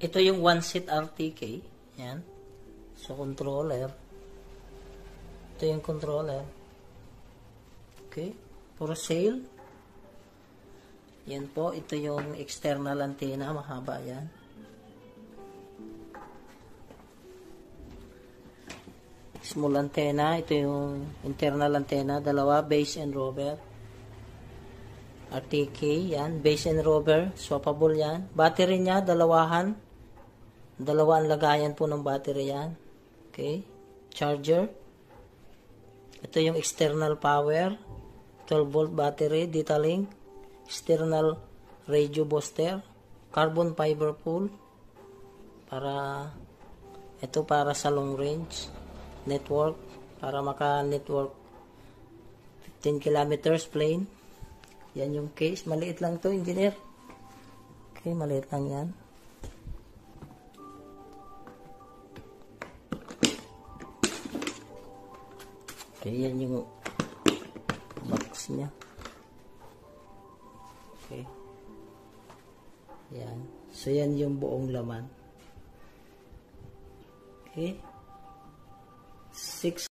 Ito yung one seat RTK. Yan. So, controller. Ito yung controller. Okay. For sale. Yan po. Ito yung external antenna. Mahaba yan. Small antenna. Ito yung internal antenna. Dalawa. Base and rover. RTK. Yan. Base and rover. Swappable yan. Battery niya. Dalawahan. Dalawa ang lagayan po ng battery yan. Okay. Charger. Ito yung external power. 12 volt battery. Detailing. External radio booster. Carbon fiber pool. Ito para sa long range. Network. Para maka-network 15 kilometers plane. Yan yung case. Maliit lang to, engineer. Okay, maliit lang yan. Okay, yan yung box niya. Okay. Yan. So, yan yung buong laman. Okay. 6